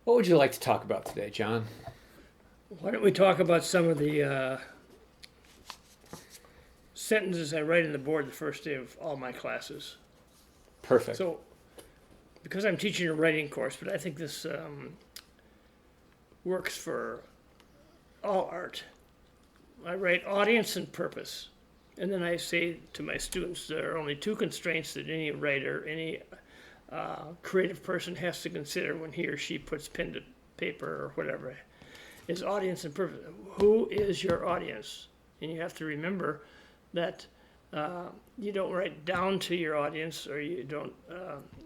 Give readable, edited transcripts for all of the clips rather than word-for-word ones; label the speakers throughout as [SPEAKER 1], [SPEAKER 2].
[SPEAKER 1] What would you like to talk about today, John?
[SPEAKER 2] Why don't we talk about some of the sentences I write on the board the first day of all my classes?
[SPEAKER 1] Perfect.
[SPEAKER 2] So, because I'm teaching a writing course, but I think this works for all art. I write audience and purpose. And then I say to my students, there are only two constraints that any writer, any creative person has to consider when he or she puts pen to paper or whatever, is audience and purpose. Who is your audience? And you have to remember that you don't write down to your audience, or you don't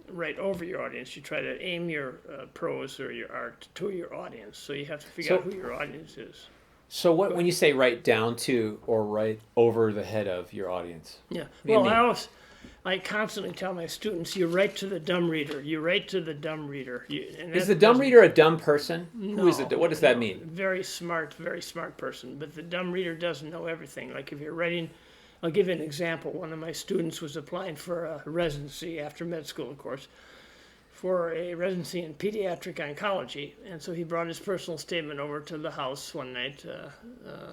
[SPEAKER 2] write over your audience. You try to aim your prose or your art to your audience. So you have to figure out who your audience is.
[SPEAKER 1] So when you say write down to or write over the head of your audience?
[SPEAKER 2] Yeah.
[SPEAKER 1] What do you
[SPEAKER 2] Well,
[SPEAKER 1] mean?
[SPEAKER 2] I constantly tell my students, you write to the dumb reader. You write to the dumb reader.
[SPEAKER 1] Is the dumb reader a dumb person? Who is it?
[SPEAKER 2] No,
[SPEAKER 1] What does that
[SPEAKER 2] no.
[SPEAKER 1] mean?
[SPEAKER 2] Very smart person. But the dumb reader doesn't know everything. Like if you're writing, I'll give you an example. One of my students was applying for a residency after med school, of course, for a residency in pediatric oncology. And so he brought his personal statement over to the house one night,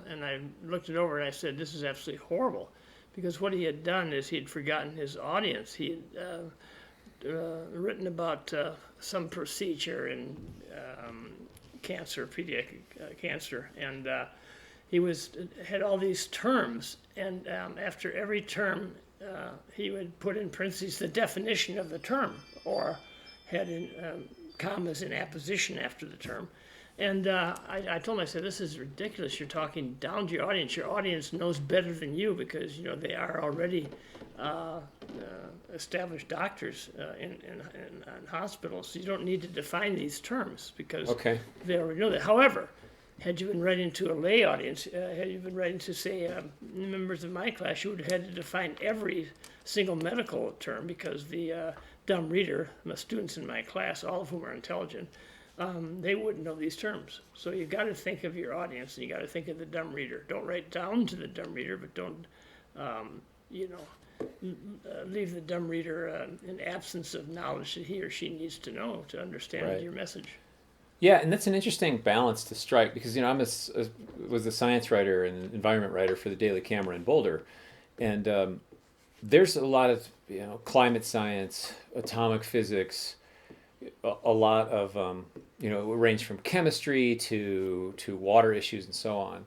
[SPEAKER 2] and I looked it over and I said, this is absolutely horrible. Because what he had done is he had forgotten his audience. He had written about some procedure in cancer, pediatric cancer, and he had all these terms. And after every term, he would put in parentheses the definition of the term, or had in commas in apposition after the term. And I told him, I said, this is ridiculous. You're talking down to your audience. Your audience knows better than you because, they are already established doctors in hospitals. So you don't need to define these terms because they already know that. However, had you been writing to a lay audience, had you been writing to, say, members of my class, you would have had to define every single medical term because the dumb reader, the students in my class, all of whom are intelligent, they wouldn't know these terms. So you've got to think of your audience, and you got to think of the dumb reader. Don't write down to the dumb reader, but don't, leave the dumb reader in absence of knowledge that he or she needs to know to understand your message.
[SPEAKER 1] Yeah, and that's an interesting balance to strike because was a science writer and environment writer for the Daily Camera in Boulder, and there's a lot of climate science, atomic physics, a lot of it range from chemistry to water issues and so on,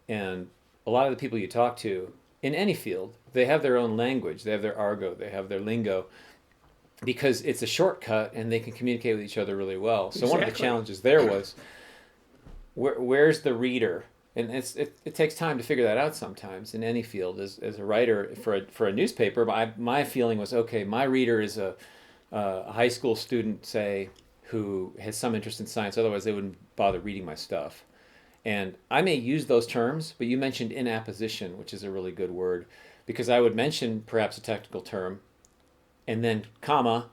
[SPEAKER 1] and a lot of the people you talk to in any field, they have their own language, they have their argot, they have their lingo, because it's a shortcut and they can communicate with each other really well. So one of the challenges there was, where's the reader? And it takes time to figure that out sometimes in any field. As a writer for a newspaper, my feeling was, okay, my reader is a high school student, say, who has some interest in science. Otherwise, they wouldn't bother reading my stuff. And I may use those terms, but you mentioned in apposition, which is a really good word, because I would mention perhaps a technical term, and then comma,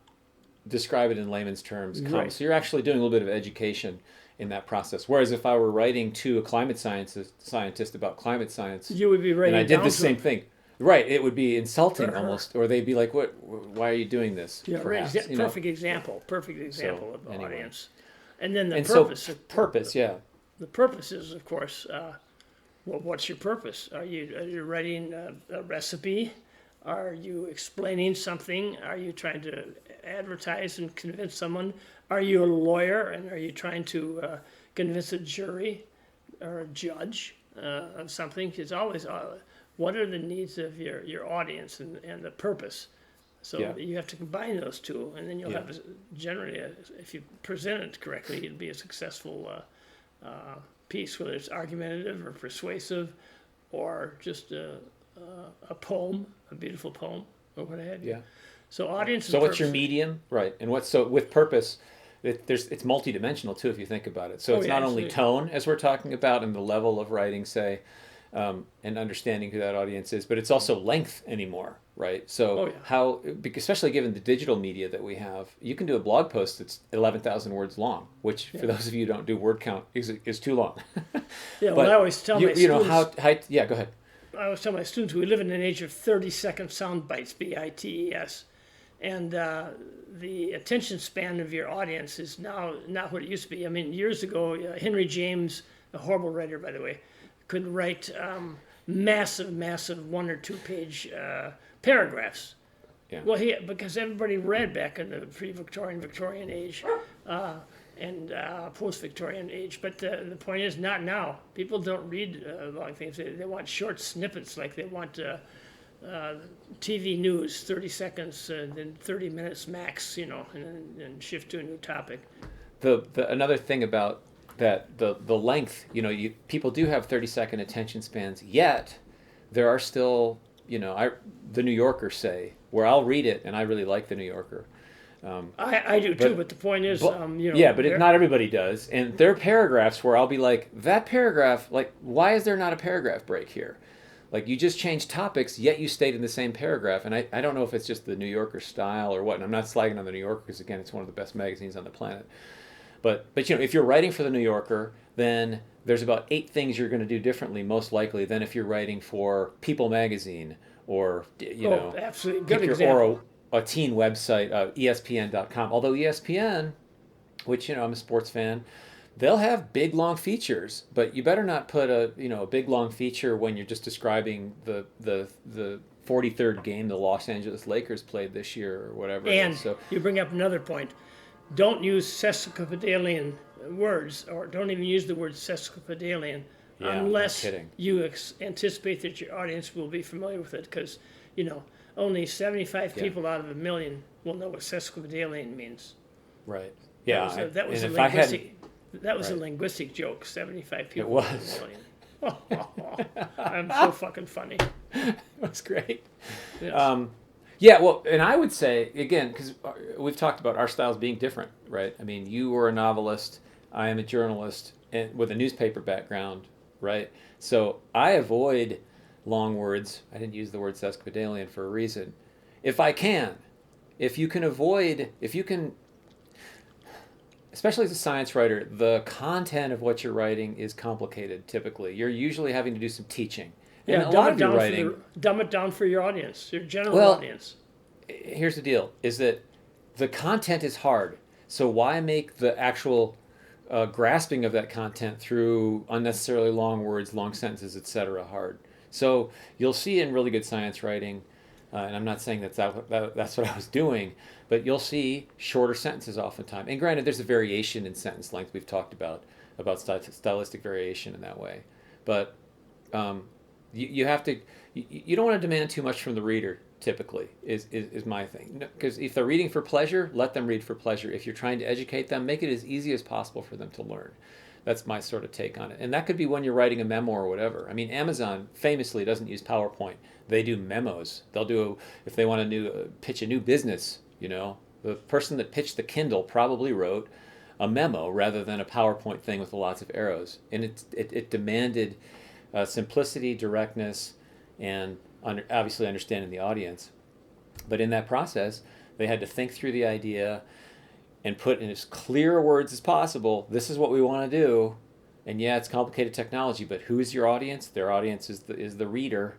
[SPEAKER 1] describe it in layman's terms, comma.
[SPEAKER 2] Right.
[SPEAKER 1] So you're actually doing a little bit of education in that process. Whereas if I were writing to a climate scientist about climate science,
[SPEAKER 2] You would be writing
[SPEAKER 1] and I did
[SPEAKER 2] down
[SPEAKER 1] the
[SPEAKER 2] to
[SPEAKER 1] same
[SPEAKER 2] him.
[SPEAKER 1] thing, right? It would be insulting almost, or they'd be like, "What? Why are you doing this?"
[SPEAKER 2] Yeah,
[SPEAKER 1] perhaps,
[SPEAKER 2] right. Perfect example of the
[SPEAKER 1] anyway.
[SPEAKER 2] audience. And then the
[SPEAKER 1] And
[SPEAKER 2] purpose.
[SPEAKER 1] so purpose, yeah.
[SPEAKER 2] The purpose is, of course, what's your purpose? Are you writing a recipe? Are you explaining something? Are you trying to advertise and convince someone? Are you a lawyer and are you trying to convince a jury or a judge of something? It's always what are the needs of your audience and the purpose. So you have to combine those two, and then you'll have generally, if you present it correctly, it'll be a successful piece, whether it's argumentative or persuasive, or just a poem, a beautiful poem, or what have you.
[SPEAKER 1] Yeah.
[SPEAKER 2] So audience.
[SPEAKER 1] So
[SPEAKER 2] and
[SPEAKER 1] what's your
[SPEAKER 2] purpose.
[SPEAKER 1] medium, right? And with purpose, it's multidimensional too if you think about it. So it's not only tone as we're talking about and the level of writing, say, and understanding who that audience is, but it's also length anymore, right? So especially given the digital media that we have, you can do a blog post that's 11,000 words long, which for those of you who don't do word count is too long.
[SPEAKER 2] Yeah, well, I always tell my students.
[SPEAKER 1] Yeah, go ahead.
[SPEAKER 2] I always tell my students we live in an age of 30-second sound bites, BITES. and the attention span of your audience is now not what it used to be. I mean, years ago, Henry James, a horrible writer, by the way, could write massive 1 or 2 page paragraphs.
[SPEAKER 1] Yeah.
[SPEAKER 2] Well, because everybody read back in the pre-Victorian, Victorian age, and post-Victorian age. But the point is, not now. People don't read long things. They want short snippets, like they want TV news, 30 seconds, then 30 minutes max, and then shift to a new topic.
[SPEAKER 1] The another thing about that, the length, people do have 30-second attention spans, yet there are still, the New Yorker, say, where I'll read it and I really like the New Yorker.
[SPEAKER 2] I do too, but the point is,
[SPEAKER 1] yeah, but not everybody does. And there are paragraphs where I'll be like, that paragraph, like, why is there not a paragraph break here? Like, you just changed topics, yet you stayed in the same paragraph. And I don't know if it's just the New Yorker style or what. And I'm not slagging on the New Yorker because, again, it's one of the best magazines on the planet. But if you're writing for the New Yorker, then there's about 8 things you're going to do differently, most likely, than if you're writing for People magazine or,
[SPEAKER 2] absolutely. Good example.
[SPEAKER 1] Or a teen website, ESPN.com. Although ESPN, which, I'm a sports fan, they'll have big, long features, but you better not put a big, long feature when you're just describing the 43rd game the Los Angeles Lakers played this year or whatever.
[SPEAKER 2] And
[SPEAKER 1] So
[SPEAKER 2] you bring up another point. Don't use sesquipedalian words, or don't even use the word sesquipedalian unless you anticipate that your audience will be familiar with it, because, only 75 people out of 1 million will know what sesquipedalian means.
[SPEAKER 1] Right. Yeah.
[SPEAKER 2] That was a linguistic joke. 75 people.
[SPEAKER 1] It was.
[SPEAKER 2] Out of 1 million. I'm so fucking funny.
[SPEAKER 1] That's great.
[SPEAKER 2] Yes.
[SPEAKER 1] Yeah, well, and I would say, again, because we've talked about our styles being different, right? I mean, you were a novelist, I am a journalist with a newspaper background, right? So I avoid long words. I didn't use the word sesquipedalian for a reason. If I can, if you can, especially as a science writer, the content of what you're writing is complicated, typically. You're usually having to do some teaching.
[SPEAKER 2] Yeah, dumb it down for your audience, your general audience.
[SPEAKER 1] Here's the deal, is that the content is hard. So why make the actual grasping of that content through unnecessarily long words, long sentences, etc. hard? So you'll see in really good science writing, and I'm not saying that's what I was doing, but you'll see shorter sentences oftentimes. And granted, there's a variation in sentence length. We've talked about stylistic variation in that way. But you have to, you don't want to demand too much from the reader, typically, is my thing. Because if they're reading for pleasure, let them read for pleasure. If you're trying to educate them, make it as easy as possible for them to learn. That's my sort of take on it. And that could be when you're writing a memo or whatever. I mean, Amazon famously doesn't use PowerPoint. They do memos. They'll do, if they want to pitch a new business, the person that pitched the Kindle probably wrote a memo rather than a PowerPoint thing with lots of arrows. And it demanded simplicity, directness, and obviously understanding the audience. But in that process, they had to think through the idea and put in as clear words as possible, this is what we want to do. And yeah, it's complicated technology, but who is your audience? Their audience is the reader,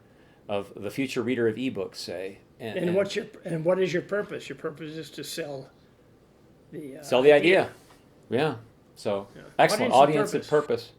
[SPEAKER 1] of the future reader of ebooks, say.
[SPEAKER 2] And what is your purpose? Your purpose is to sell the
[SPEAKER 1] idea. Yeah. So excellent audience and purpose.